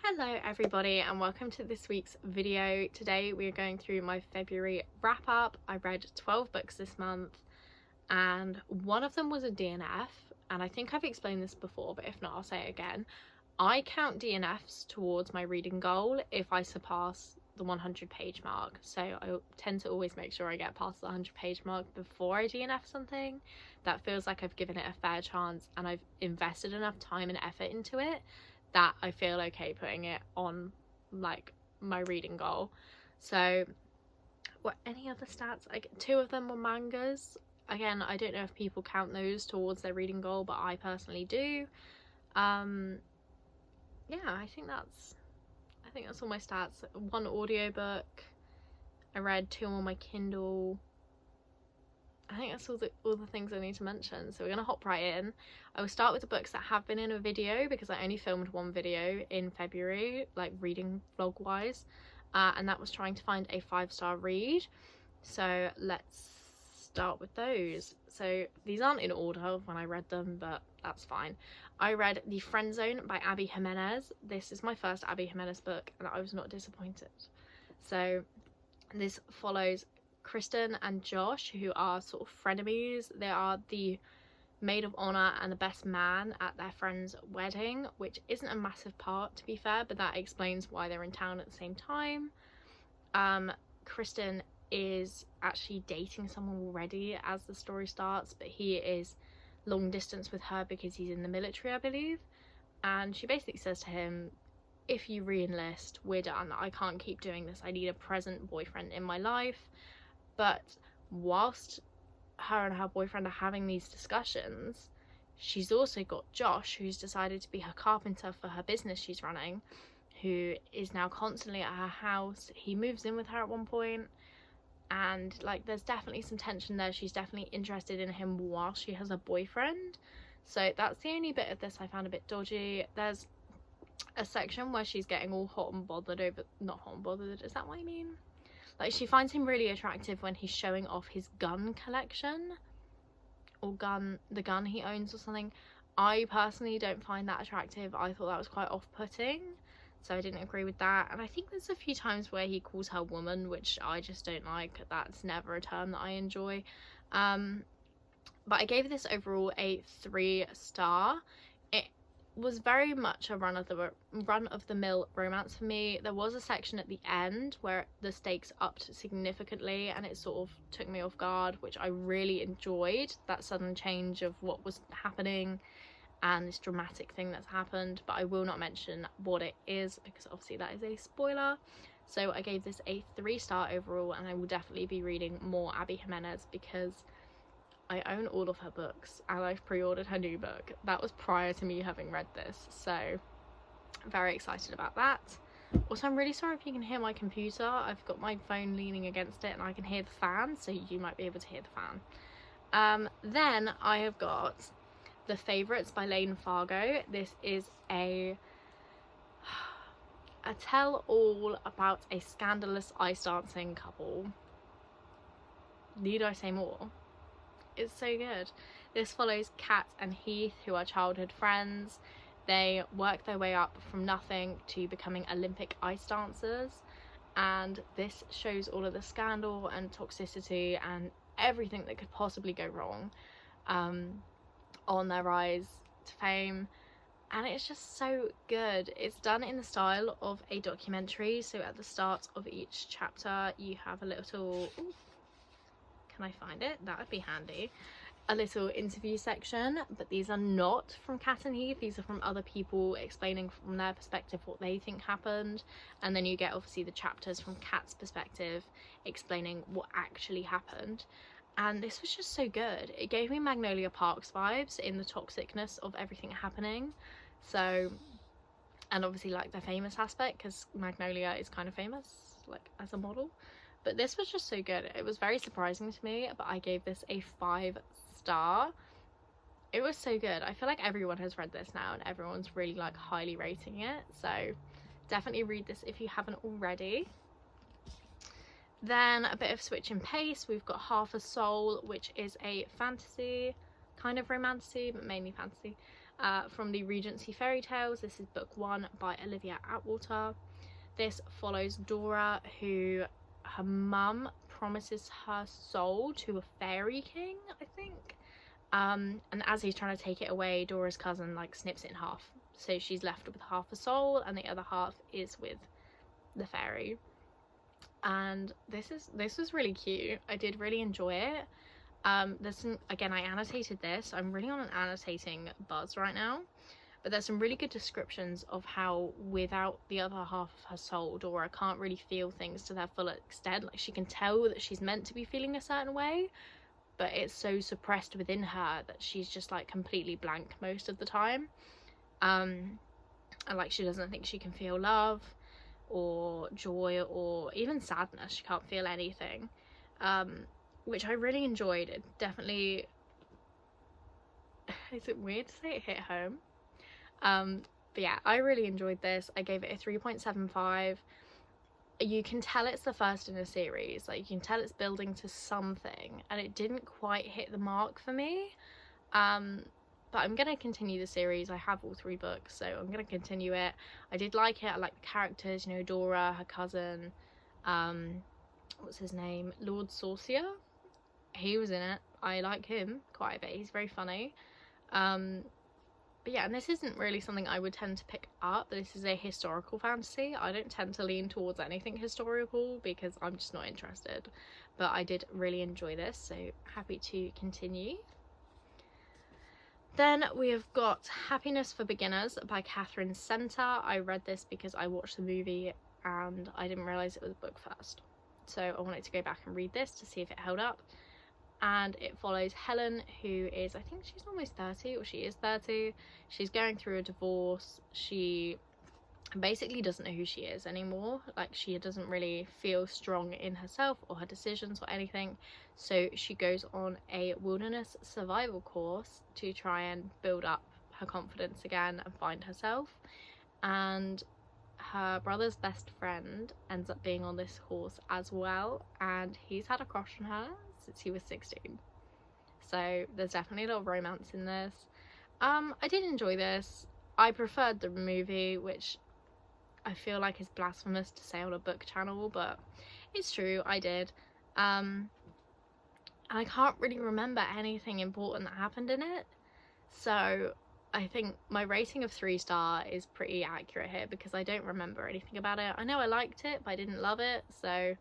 Hello everybody and welcome to this week's video. Today we are going through my February wrap up. I read 12 books this month and one of them was a DNF, and I think I've explained this before, but if not I'll say it again. I count DNFs towards my reading goal if I surpass the 100-page mark, so I tend to always make sure I get past the 100-page mark before I DNF something. That feels like I've given it a fair chance and I've invested enough time and effort into it that I feel okay putting it on like my reading goal. So what, any other stats? Like 2 of them were mangas. Again, I don't know if people count those towards their reading goal, but I personally do. Yeah, I think that's all my stats. 1 audiobook. I read 2 on my Kindle. I think that's all the things I need to mention, so we're going to hop right in. I will start with the books that have been in a video because I only filmed 1 video in February, like reading vlog wise, and that was trying to find a 5-star read. So let's start with those. So these aren't in order when I read them, but that's fine. I read The Friend Zone by Abby Jimenez. This is my first Abby Jimenez book and I was not disappointed. So this follows Kristen and Josh, who are sort of frenemies. They are the maid of honor and the best man at their friend's wedding, which isn't a massive part to be fair, but that explains why they're in town at the same time. Kristen is actually dating someone already as the story starts, but he is long distance with her because he's in the military, I believe, and she basically says to him, if you re-enlist, we're done. I can't keep doing this. I need a present boyfriend in my life. But whilst her and her boyfriend are having these discussions, she's also got Josh, who's decided to be her carpenter for her business she's running, who is now constantly at her house. He moves in with her at one point, and like there's definitely some tension there. She's definitely interested in him while she has a boyfriend. So that's the only bit of this I found a bit dodgy. There's a section where she's getting all hot and bothered over, not hot and bothered, is that what I mean? Like, she finds him really attractive when he's showing off his gun collection, or the gun he owns or something. I personally don't find that attractive. I thought that was quite off-putting, so I didn't agree with that. And I think there's a few times where he calls her woman, which I just don't like. That's never a term that I enjoy. But I gave this overall a 3-star. Was very much a run-of-the-mill romance for me. There was a section at the end where the stakes upped significantly and it sort of took me off guard, which I really enjoyed, that sudden change of what was happening and this dramatic thing that's happened, but I will not mention what it is because obviously that is a spoiler. So I gave this a 3-star overall, and I will definitely be reading more Abby Jimenez because I own all of her books and I've pre-ordered her new book. That was prior to me having read this, so I'm very excited about that. Also, I'm really sorry if you can hear my computer. I've got my phone leaning against it and I can hear the fan, so you might be able to hear the fan. Then I have got The Favourites by Lane Fargo. This is a tell-all about a scandalous ice dancing couple. Need I say more? It's so good. This follows Kat and Heath, who are childhood friends. They work their way up from nothing to becoming Olympic ice dancers, and this shows all of the scandal and toxicity and everything that could possibly go wrong on their rise to fame, and it's just so good. It's done in the style of a documentary, so at the start of each chapter you have a little can I find it? That would be handy. A little interview section, but these are not from Kat and Heath. These are from other people explaining from their perspective what they think happened, and then you get obviously the chapters from Kat's perspective explaining what actually happened. And this was just so good. It gave me Magnolia Parks vibes in the toxicness of everything happening. So, and obviously like the famous aspect, because Magnolia is kind of famous like as a model. But this was just so good. It was very surprising to me, but I gave this a 5-star. It was so good. I feel like everyone has read this now and everyone's really like highly rating it. So definitely read this if you haven't already. Then a bit of switch in pace. We've got Half a Soul, which is a fantasy, kind of romantasy, but mainly fantasy, from the Regency Fairy Tales. This is book 1 by Olivia Atwater. This follows Dora, who her mum promises her soul to a fairy king, I think. And as he's trying to take it away, Dora's cousin like snips it in half. So she's left with half a soul and the other half is with the fairy. And this was really cute. I did really enjoy it. There's some, again, I annotated this. I'm really on an annotating buzz right now. But there's some really good descriptions of how without the other half of her soul, Dora can't really feel things to their full extent. Like, she can tell that she's meant to be feeling a certain way, but it's so suppressed within her that she's just like completely blank most of the time. And like, she doesn't think she can feel love or joy or even sadness. She can't feel anything, which I really enjoyed. It definitely, is it weird to say it hit home? But yeah, I really enjoyed this. I gave it a 3.75. You can tell it's the first in a series, like you can tell it's building to something, and it didn't quite hit the mark for me. But I'm gonna continue the series. I have all 3 books, so I'm gonna continue it. I did like it. I like the characters, you know, Dora, her cousin, what's his name, Lord Saucier, he was in it. I like him quite a bit. He's very funny. But yeah, and this isn't really something I would tend to pick up. This is a historical fantasy. I don't tend to lean towards anything historical because I'm just not interested. But I did really enjoy this, so happy to continue. Then we have got Happiness for Beginners by Catherine Center. I read this because I watched the movie and I didn't realise it was a book first. So I wanted to go back and read this to see if it held up. And it follows Helen, who is, I think she's almost 30, or she is 30. She's going through a divorce. She basically doesn't know who she is anymore. Like, she doesn't really feel strong in herself or her decisions or anything. So she goes on a wilderness survival course to try and build up her confidence again and find herself. And her brother's best friend ends up being on this course as well, and he's had a crush on her since he was 16. So there's definitely a little romance in this. I did enjoy this. I preferred the movie, which I feel like is blasphemous to say on a book channel, but it's true, I did. And I can't really remember anything important that happened in it, so I think my rating of 3-star is pretty accurate here because I don't remember anything about it. I know I liked it, but I didn't love it, so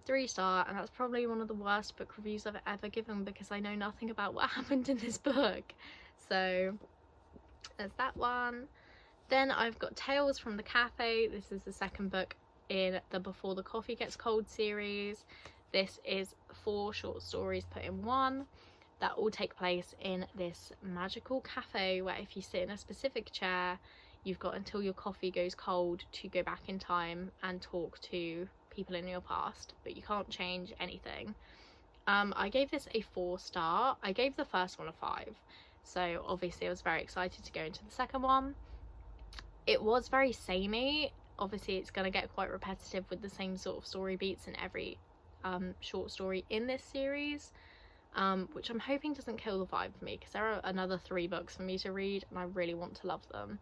3-star, and that's probably one of the worst book reviews I've ever given because I know nothing about what happened in this book. So there's that one. Then I've got Tales from the Cafe. This is the second book in the Before the Coffee Gets Cold series. This is 4 short stories put in one that all take place in this magical cafe where if you sit in a specific chair, you've got until your coffee goes cold to go back in time and talk to people in your past, but you can't change anything. I gave this a 4-star. I gave the first one a 5, so obviously I was very excited to go into the second one. It was very samey. Obviously it's going to get quite repetitive with the same sort of story beats in every short story in this series, which I'm hoping doesn't kill the vibe for me because there are another 3 books for me to read and I really want to love them.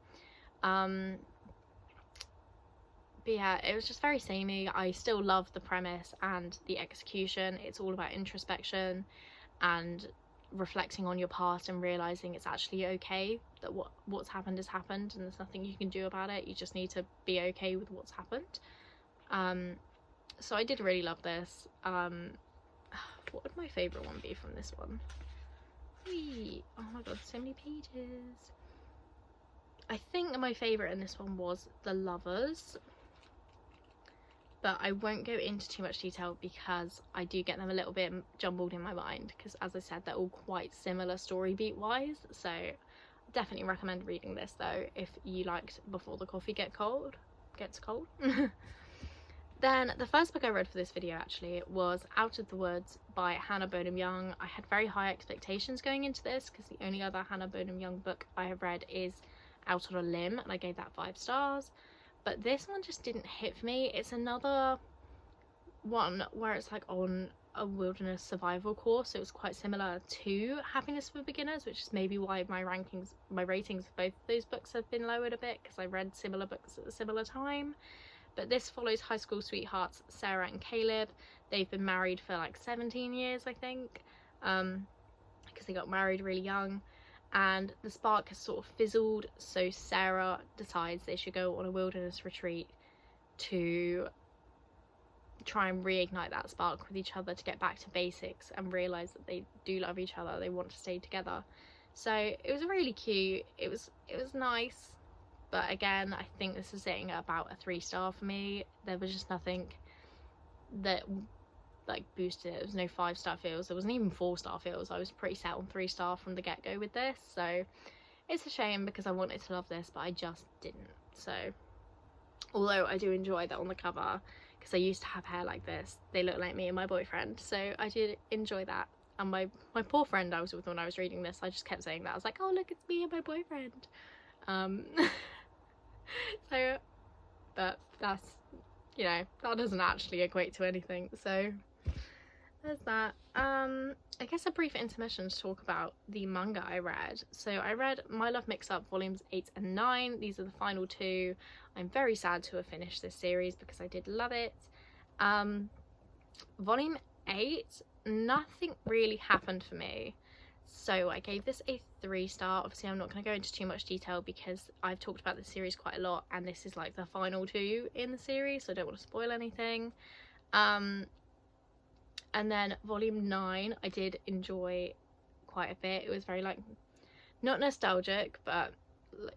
But yeah, it was just very samey. I still love the premise and the execution. It's all about introspection and reflecting on your past and realizing it's actually okay that what's happened has happened and there's nothing you can do about it. You just need to be okay with what's happened. So I did really love this. What would my favorite one be from this one? Whee! Oh my god, so many pages. I think my favorite in this one was The Lovers, but I won't go into too much detail because I do get them a little bit jumbled in my mind because, as I said, they're all quite similar story beat wise. So definitely recommend reading this though if you liked Before the Coffee Gets Cold. Then the first book I read for this video actually was Out of the Woods by Hannah Bonham Young. I had very high expectations going into this because the only other Hannah Bonham Young book I have read is Out on a Limb, and I gave that 5 stars. But this one just didn't hit for me. It's another one where it's like on a wilderness survival course, so it was quite similar to Happiness for Beginners, which is maybe why my ratings of both of those books have been lowered a bit, because I read similar books at a similar time. But this follows high school sweethearts Sarah and Caleb. They've been married for like 17 years, I think, because they got married really young, and the spark has sort of fizzled, so Sarah decides they should go on a wilderness retreat to try and reignite that spark with each other, to get back to basics and realise that they do love each other, they want to stay together. So it was really cute, it was nice. But again, I think this is sitting at about a 3-star for me. There was just nothing that like boosted it. There was no 5-star feels, there wasn't even 4-star feels. I was pretty set on 3-star from the get-go with this, so it's a shame because I wanted to love this but I just didn't. So although I do enjoy that on the cover, because I used to have hair like this, they look like me and my boyfriend, so I did enjoy that. And my poor friend I was with when I was reading this, I just kept saying that. I was like, oh look, it's me and my boyfriend. So, but that's, you know, that doesn't actually equate to anything, so there's that. I guess a brief intermission to talk about the manga I read. So I read My Love Mix-Up volumes 8 and 9. These are the final 2. I'm very sad to have finished this series because I did love it. Volume 8, nothing really happened for me, so I gave this a 3-star. Obviously I'm not going to go into too much detail because I've talked about this series quite a lot, and this is like the final 2 in the series, so I don't want to spoil anything. And then volume 9 I did enjoy quite a bit. It was very like, not nostalgic, but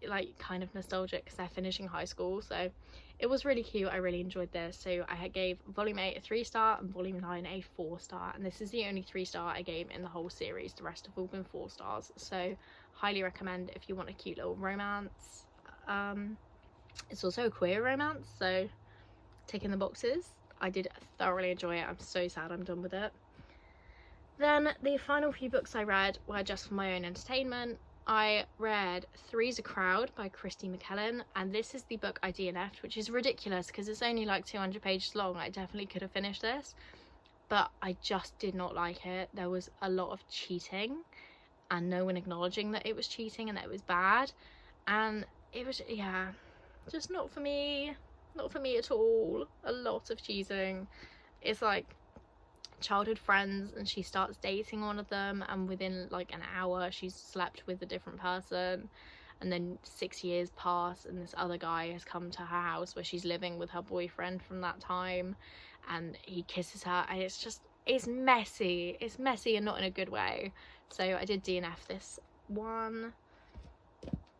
like kind of nostalgic because they're finishing high school, so it was really cute. I really enjoyed this, so I gave volume 8 a 3-star and volume 9 a 4-star, and this is the only 3-star I gave in the whole series. The rest have all been 4 stars, so highly recommend if you want a cute little romance. It's also a queer romance, so ticking the boxes. I did thoroughly enjoy it. I'm so sad I'm done with it. Then the final few books I read were just for my own entertainment. I read Three's a Crowd by Christy McKellen, and this is the book I DNF'd, which is ridiculous because it's only like 200 pages long. I definitely could have finished this, but I just did not like it. There was a lot of cheating and no one acknowledging that it was cheating and that it was bad, and it was, yeah, just not for me. Not for me at all. A lot of cheating. It's like childhood friends and she starts dating one of them, and within like an hour she's slept with a different person, and then 6 years pass and this other guy has come to her house where she's living with her boyfriend from that time, and he kisses her, and it's just, it's messy and not in a good way. So I did DNF this one.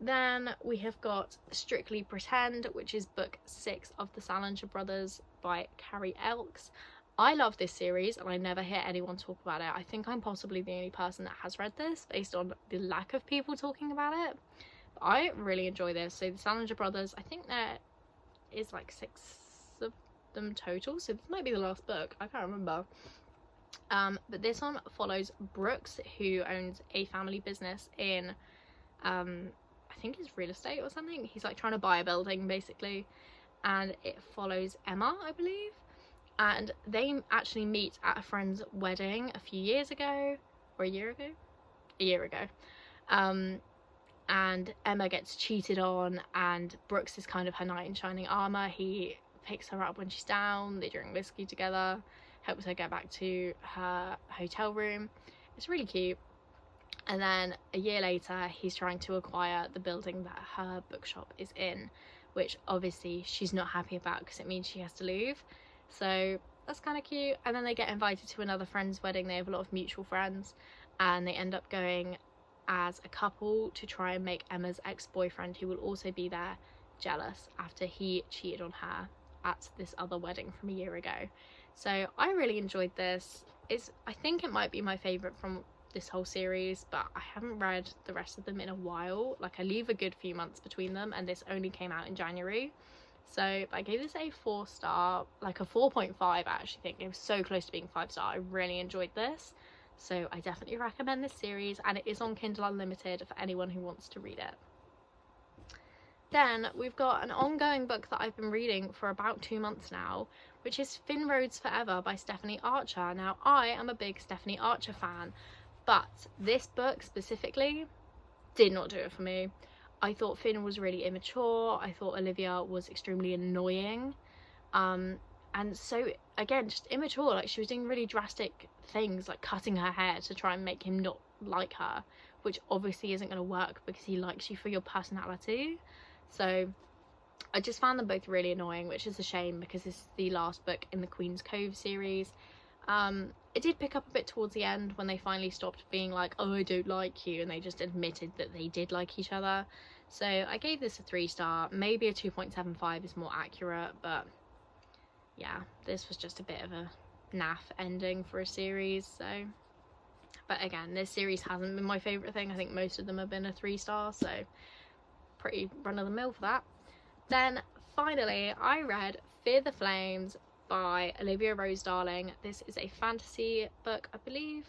Then we have got Strictly Pretend, which is book 6 of the Salinger Brothers by Carrie Elks. I love this series and I never hear anyone talk about it. I think I'm possibly the only person that has read this based on the lack of people talking about it. But I really enjoy this. So the Salinger Brothers, I think there is like 6 of them total, so this might be the last book, I can't remember. But this one follows Brooks, who owns a family business in I think it's real estate or something. He's like trying to buy a building basically, and it follows Emma, I believe, and they actually meet at a friend's wedding a few years ago, or a year ago, and Emma gets cheated on, and Brooks is kind of her knight in shining armor. He picks her up when she's down, they drink whiskey together, helps her get back to her hotel room. It's really cute. And then a year later he's trying to acquire the building that her bookshop is in, which obviously she's not happy about because it means she has to leave. So that's kind of cute. And then they get invited to another friend's wedding. They have a lot of mutual friends, and they end up going as a couple to try and make Emma's ex-boyfriend, who will also be there, jealous after he cheated on her at this other wedding from a year ago. So I really enjoyed this. I think it might be my favourite from this whole series, but I haven't read the rest of them in a while. Like, I leave a good few months between them, and this only came out in January. So I gave this a 4-star, like a 4.5 I actually think. It was so close to being 5-star. I really enjoyed this, so I definitely recommend this series, and it is on Kindle Unlimited for anyone who wants to read it. Then we've got an ongoing book that I've been reading for about 2 months now, which is Finn Rhodes Forever by Stephanie Archer. Now, I am a big Stephanie Archer fan, but this book specifically did not do it for me. I thought Finn was really immature. I thought Olivia was extremely annoying. And so, again, just immature. Like, she was doing really drastic things, like cutting her hair to try and make him not like her, which obviously isn't going to work because he likes you for your personality. So I just found them both really annoying, which is a shame because this is the last book in the Queen's Cove series. It did pick up a bit towards the end when they finally stopped being like, oh, I don't like you, and they just admitted that they did like each other. So I gave this a 3-star. Maybe a 2.75 is more accurate, but yeah, this was just a bit of a naff ending for a series. So, but again, this series hasn't been my favourite thing. I think most of them have been a 3-star, so pretty run-of-the-mill for that. Then finally I read Fear the Flames by Olivia Rose Darling. This is a fantasy book, I believe.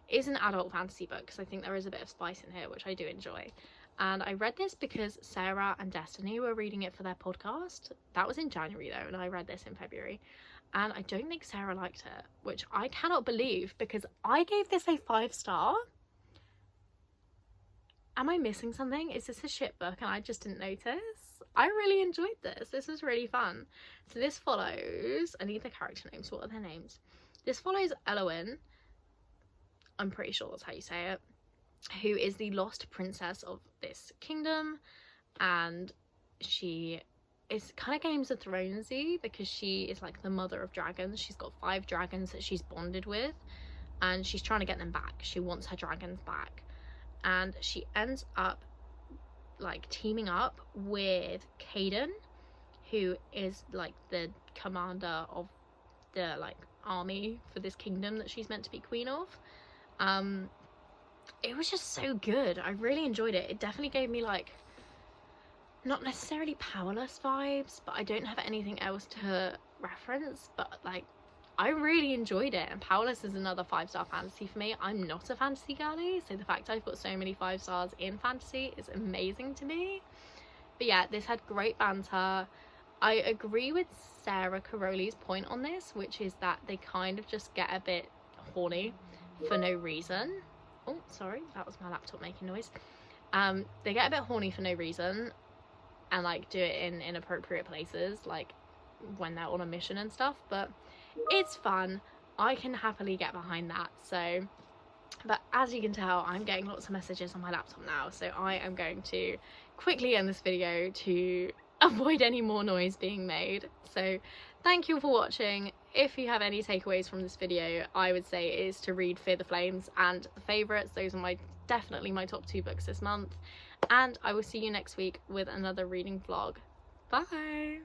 It is an adult fantasy book because I think there is a bit of spice in here, which I do enjoy. And I read this because Sarah and Destiny were reading it for their podcast. That was in January though, and I read this in February. And I don't think Sarah liked it, which I cannot believe because I gave this a 5-star. Am I missing something? Is this a shit book and I just didn't notice? I really enjoyed this. This was really fun. So this follows, I need the character names. What are their names? This follows Elowyn. I'm pretty sure that's how you say it. Who is the lost princess of this kingdom. And she is kind of Games of Thronesy because she is like the mother of dragons. She's got 5 dragons that she's bonded with. And she's trying to get them back. She wants her dragons back. And she ends up like teaming up with Caden, who is like the commander of the like army for this kingdom that she's meant to be queen of. It was just so good. I really enjoyed it. It definitely gave me like not necessarily Powerless vibes, but I don't have anything else to reference, but like I really enjoyed it. And Powerless is another 5-star fantasy for me. I'm not a fantasy girly, so the fact I've got so many 5 stars in fantasy is amazing to me. But yeah, this had great banter. I agree with Sarah Caroli's point on this, which is that they kind of just get a bit horny for no reason. Oh, sorry, that was my laptop making noise. They get a bit horny for no reason and like do it in inappropriate places, like when they're on a mission and stuff, but it's fun. I can happily get behind that. So, but as you can tell, I'm getting lots of messages on my laptop now, so I am going to quickly end this video to avoid any more noise being made. So thank you for watching. If you have any takeaways from this video, I would say is to read Fear the Flames and The Favourites. Those are definitely my top 2 books this month, and I will see you next week with another reading vlog. Bye.